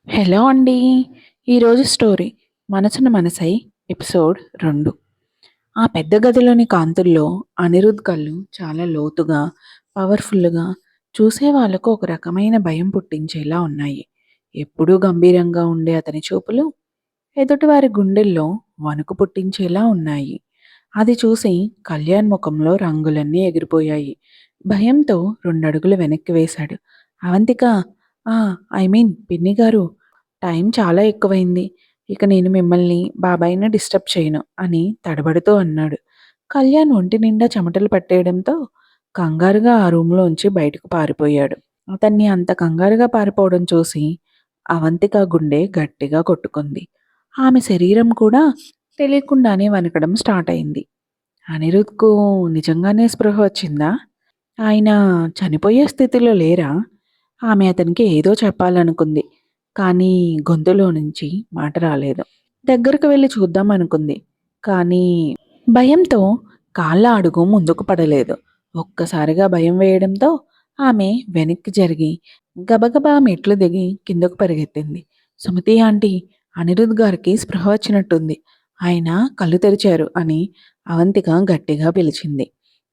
Hello అండి. ఈరోజు story 'మనసున మనసై' ఎపిసోడ్ 2. ఆ పెద్ద గదిలోని కాంతుల్లో అనిరుద్ కళ్ళు చాలా లోతుగా, పవర్ఫుల్‌గా, చూసే వాళ్ళకు ఒక రకమైన భయం పుట్టించేలా ఉన్నాయి. ఎప్పుడూ గంభీరంగా ఉండే అతని చూపులు ఎదుటివారి గుండెల్లో వణుకు పుట్టించేలా ఉన్నాయి. అది చూసి కళ్యాణ్ ముఖంలో రంగులన్నీ ఎగిరిపోయాయి. భయంతో 2 అడుగులు వెనక్కి వేశాడు. అవంతిక, ఆ! ఐ మీన్ పిన్ని గారు, టైం చాలా ఎక్కువైంది. ఇక నేను మిమ్మల్ని, బాబాయిని డిస్టర్బ్ చేయను అని తడబడుతూ అన్నాడు. కళ్యాణ్ ఒంటి నిండా చెమటలు పట్టేయడంతో కంగారుగా ఆ రూమ్‌లోంచి బయటకు పారిపోయాడు. అతన్ని అంత కంగారుగా పారిపోవడం చూసి అవంతిక గుండె గట్టిగా కొట్టుకుంది. ఆమె శరీరం కూడా తెలియకుండానే వణకడం స్టార్ట్ అయింది. అనిరుద్‌కు నిజంగానే స్పృహ వచ్చిందా? ఆయన చనిపోయే స్థితిలో లేరా? ఆమె అతనికి ఏదో చెప్పాలనుకుంది. కానీ గొంతులో నుంచి మాట రాలేదు. దగ్గరకు వెళ్లి చూద్దామనుకుంది. కానీ భయంతో కాళ్ళ అడుగు ముందుకు పడలేదు. ఒక్కసారిగా భయం వేయడంతో ఆమె వెనక్కి జరిగి గబగబా మెట్లు దిగి కిందకు పరిగెత్తింది. సుమతి ఆంటీ, అనిరుద్ గారికి స్పృహ వచ్చినట్టుంది. ఆయన కళ్ళు తెరిచారు అని అవంతిక గట్టిగా పిలిచింది.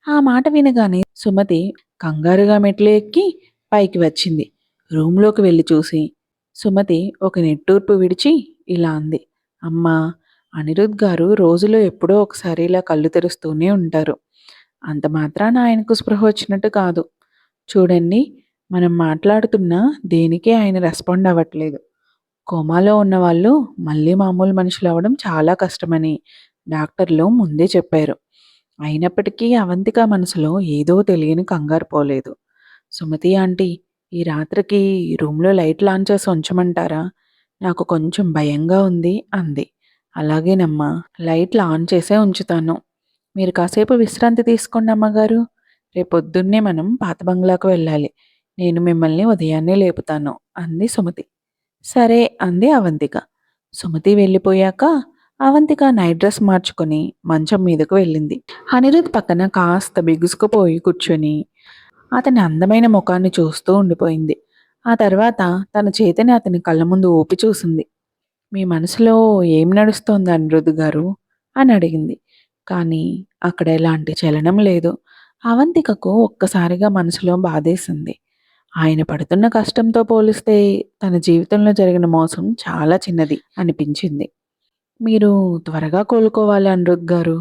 ఆ మాట వినగానే సుమతి కంగారుగా మెట్లు ఎక్కి పైకి వచ్చింది. రూంలోకి వెళ్ళి చూసి సుమతి ఒక నిట్టూర్పు విడిచి ఇలా అంది. అమ్మా, అనిరుద్ గారు రోజులో ఎప్పుడో ఒకసారి ఇలా కళ్ళు తెరుస్తూనే ఉంటారు. అంత మాత్రాన ఆయనకు స్పృహ వచ్చినట్టు కాదు. చూడండి, మనం మాట్లాడుతున్నా దేనికి ఆయన రెస్పాండ్ అవ్వట్లేదు. కోమాలో ఉన్నవాళ్ళు మళ్ళీ మామూలు మనుషులవ్వడం చాలా కష్టమని డాక్టర్లు ముందే చెప్పారు. అయినప్పటికీ అవంతిక మనసులో ఏదో తెలియని కంగారు పోలేదు. సుమతి ఆంటీ, ఈ రాత్రికి రూమ్‌లో లైట్లు ఆన్ చేసి ఉంచమంటారా? నాకు కొంచెం భయంగా ఉంది అంది. అలాగేనమ్మా, లైట్లు ఆన్ చేసే ఉంచుతాను. మీరు కాసేపు విశ్రాంతి తీసుకోండి అమ్మగారు. రేపొద్దున్నే మనం పాత బంగ్లాకు వెళ్ళాలి. నేను మిమ్మల్ని ఉదయాన్నే లేపుతాను అంది సుమతి. సరే అంది అవంతిక. సుమతి వెళ్ళిపోయాక అవంతిక నైట్ డ్రెస్ మార్చుకొని మంచం మీదకు వెళ్ళింది. అనిరుద్ పక్కన కాస్త బిగుసుకుపోయి కూర్చొని అతని అందమైన ముఖాన్ని చూస్తూ ఉండిపోయింది. ఆ తర్వాత తన చేతిని అతని కళ్ళ ముందు ఊపి చూసింది. మీ మనసులో ఏం నడుస్తోంది అనిరుద్ గారు అని అడిగింది. కానీ అక్కడ ఎలాంటి చలనం లేదు. అవంతికకు ఒక్కసారిగా మనసులో బాధేసింది. ఆయన పడుతున్న కష్టంతో పోలిస్తే తన జీవితంలో జరిగిన మోసం చాలా చిన్నది అనిపించింది. మీరు త్వరగా కోలుకోవాలి అనిరుద్ గారు.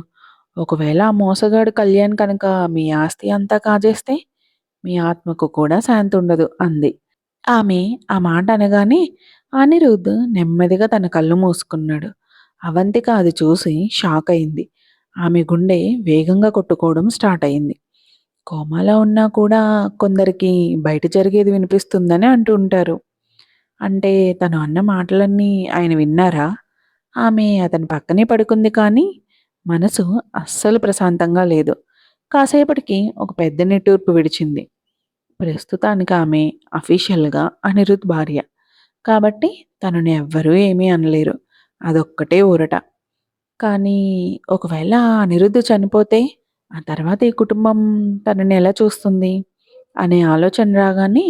ఒకవేళ ఆ మోసగాడు కళ్యాణ్ కనుక మీ ఆస్తి అంతా కాజేస్తే మీ ఆత్మకు కూడా శాంతి ఉండదు అంది. ఆమె ఆ మాట అనగానే అనిరుద్ నెమ్మదిగా తన కళ్ళు మూసుకున్నాడు. అవంతిక అది చూసి షాక్ అయింది. ఆమె గుండె వేగంగా కొట్టుకోవడం స్టార్ట్ అయింది. కోమాలో ఉన్నా కూడా కొందరికి బయట జరిగేది వినిపిస్తుందని అంటూ ఉంటారు. అంటే తను అన్న మాటలన్నీ ఆయన విన్నారా? ఆమె అతని పక్కనే పడుకుంది కానీ మనసు అస్సలు ప్రశాంతంగా లేదు. కాసేపటికి ఒక పెద్ద నిట్టూర్పు విడిచింది. ప్రస్తుతానికి ఆమె అఫీషియల్‌గా అనిరుద్ భార్య. కాబట్టి తనని ఎవ్వరూ ఏమీ అనలేరు. అదొక్కటే ఊరట. కానీ ఒకవేళ అనిరుద్ చనిపోతే ఆ తర్వాత ఈ కుటుంబం తనని ఎలా చూస్తుంది అనే ఆలోచన రాగానే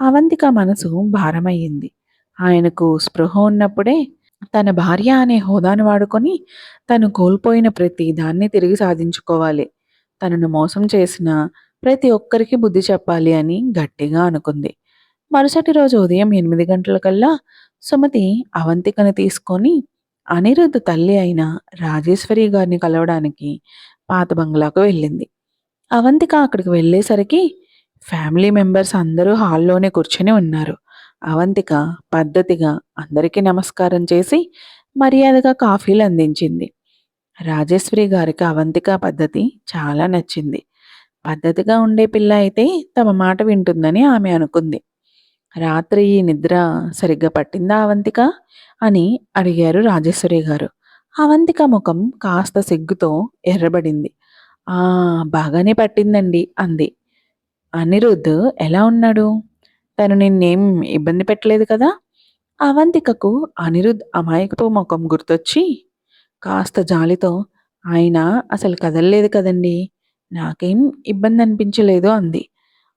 అవంతిక మనసు భారమయ్యింది. ఆయనకు స్పృహ ఉన్నప్పుడే తన భార్య అనే హోదాను వాడుకొని తను కోల్పోయిన ప్రతి దాన్ని తిరిగి సాధించుకోవాలి. తనను మోసం చేసిన ప్రతి ఒక్కరికి బుద్ధి చెప్పాలి అని గట్టిగా అనుకుంది. మరుసటి రోజు ఉదయం 8 గంటలకల్లా సుమతి అవంతికను తీసుకొని అనిరుద్ తల్లి అయిన రాజేశ్వరి గారిని కలవడానికి పాత బంగ్లాకు వెళ్ళింది. అవంతిక అక్కడికి వెళ్ళేసరికి ఫ్యామిలీ మెంబర్స్ అందరూ హాల్లోనే కూర్చొని ఉన్నారు. అవంతిక పద్ధతిగా అందరికీ నమస్కారం చేసి మర్యాదగా కాఫీలు అందించింది. రాజేశ్వరి గారికి అవంతిక పద్ధతి చాలా నచ్చింది. పద్ధతిగా ఉండే పిల్ల అయితే తమ మాట వింటుందని ఆమె అనుకుంది. రాత్రి నిద్ర సరిగ్గా పట్టిందా అవంతిక అని అడిగారు రాజేశ్వరి గారు. అవంతిక ముఖం కాస్త సిగ్గుతో ఎర్రబడింది. ఆ, బాగానే పట్టిందండి అంది. అనిరుద్ ఎలా ఉన్నాడు? తను నిన్నేం ఇబ్బంది పెట్టలేదు కదా? అవంతికకు అనిరుద్ అమాయకపు ముఖం గుర్తొచ్చి కాస్త జాలితో ఆయన అసలు కదల్లేదు కదండి, నాకేం ఇబ్బంది అనిపించలేదు అంది.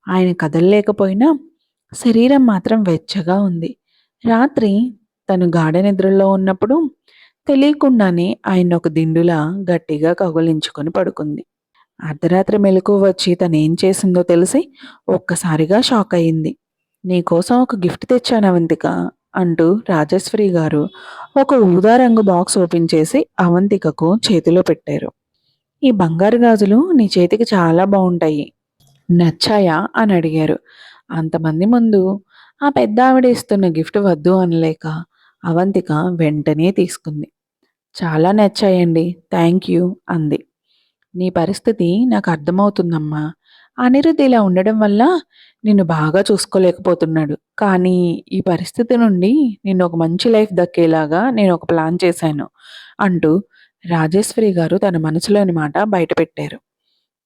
ఆయన కదల్లేకపోయినా శరీరం మాత్రం వెచ్చగా ఉంది. రాత్రి తను గాఢ నిద్రలో ఉన్నప్పుడు తెలియకుండానే ఆయన ఒక దిండులా గట్టిగా కౌగిలించుకొని పడుకుంది. అర్ధరాత్రి మెలకువ వచ్చి తనేం చేసిందో తెలిసి ఒక్కసారిగా షాక్ అయింది. "నీకోసం ఒక గిఫ్ట్ తెచ్చాను అవంతిక" అంటూ రాజేశ్వరి గారు ఒక ఊదా రంగు బాక్స్ ఓపెన్ చేసి అవంతికకు చేతిలో పెట్టారు. "ఈ బంగారు గాజులు నీ చేతికి చాలా బావుంటాయి. నచ్చాయా?" అని అడిగారు. అంతమంది ముందు ఆ పెద్దావిడ ఇస్తున్న గిఫ్ట్ వద్దు అనలేక అవంతిక వెంటనే తీసుకుంది. "చాలా నచ్చాయండి. థ్యాంక్ యూ" అంది. "నీ పరిస్థితి నాకు అర్థమవుతుందమ్మా. అనిరుద్ ఇలా ఉండడం వల్ల నిన్ను బాగా చూసుకోలేకపోతున్నాడు. కానీ ఈ పరిస్థితి నుండి నిన్ను ఒక మంచి లైఫ్ దక్కేలాగా నేను ఒక ప్లాన్ చేశాను" అంటూ రాజేశ్వరి గారు తన మనసులోని మాట బయటపెట్టారు.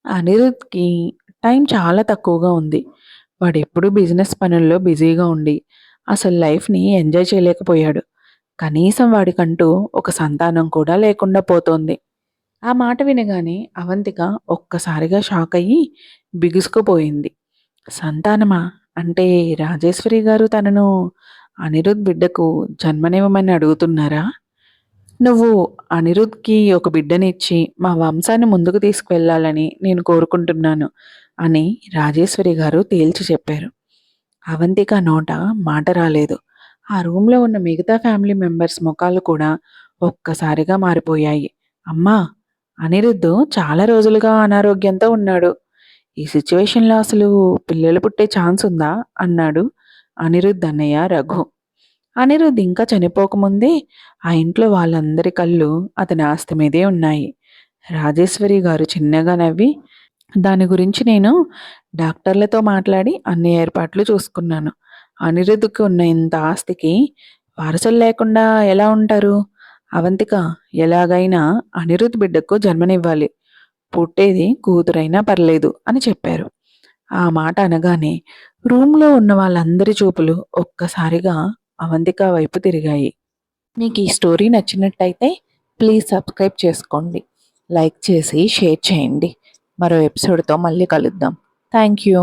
అనిరుద్‌కి టైం చాలా తక్కువగా ఉంది. వాడెప్పుడూ బిజినెస్ పనుల్లో బిజీగా ఉండి అసలు లైఫ్‌ని ఎంజాయ్ చేయలేకపోయాడు. కనీసం వాడికంటూ ఒక సంతానం కూడా లేకుండా పోతోంది. ఆ మాట వినగానే అవంతిక ఒక్కసారిగా షాకయ్యి బిగుసుకుపోయింది. సంతానమా? అంటే రాజేశ్వరి గారు తనను అనిరుద్ బిడ్డకు జన్మనివ్వమని అడుగుతున్నారా? "నువ్వు అనిరుద్‌కి ఒక బిడ్డనిచ్చి మా వంశాన్ని ముందుకు తీసుకువెళ్ళాలని నేను కోరుకుంటున్నాను" అని రాజేశ్వరి గారు తేల్చి చెప్పారు. అవంతిక నోట మాట రాలేదు. ఆ రూమ్‌లో ఉన్న మిగతా ఫ్యామిలీ మెంబర్స్ మొఖాలు కూడా ఒక్కసారిగా మారిపోయాయి. "అమ్మా! అనిరుద్ధ్ చాలా రోజులుగా అనారోగ్యంతో ఉన్నాడు. ఈ సిట్యుయేషన్‌లో అసలు పిల్లలు పుట్టే ఛాన్స్ ఉందా?" అన్నాడు అనిరుద్ అన్నయ్య రఘు. అనిరుద్ ఇంకా చనిపోకముందే ఆ ఇంట్లో వాళ్ళందరి కళ్ళు అతని ఆస్తి మీదే ఉన్నాయి. రాజేశ్వరి గారు చిన్నగా నవ్వి, "దాని గురించి నేను డాక్టర్లతో మాట్లాడి అన్ని ఏర్పాట్లు చూసుకున్నాను. అనిరుద్‌కి ఉన్న ఇంత ఆస్తికి వారసులు లేకుండా ఎలా ఉంటారు? అవంతిక, ఎలాగైనా అనిరుద్ బిడ్డకు జన్మనివ్వాలి. పుట్టేది కూతురైనా పర్లేదు" అని చెప్పారు. ఆ మాట అనగానే రూమ్‌లో ఉన్న వాళ్ళందరి చూపులు ఒక్కసారిగా అవంతిక వైపు తిరిగాయి. మీకు ఈ స్టోరీ నచ్చినట్టయితే ప్లీజ్ సబ్స్క్రైబ్ చేసుకోండి. లైక్ చేసి షేర్ చేయండి. మరో ఎపిసోడ్‌తో మళ్ళీ కలుద్దాం. Thank you.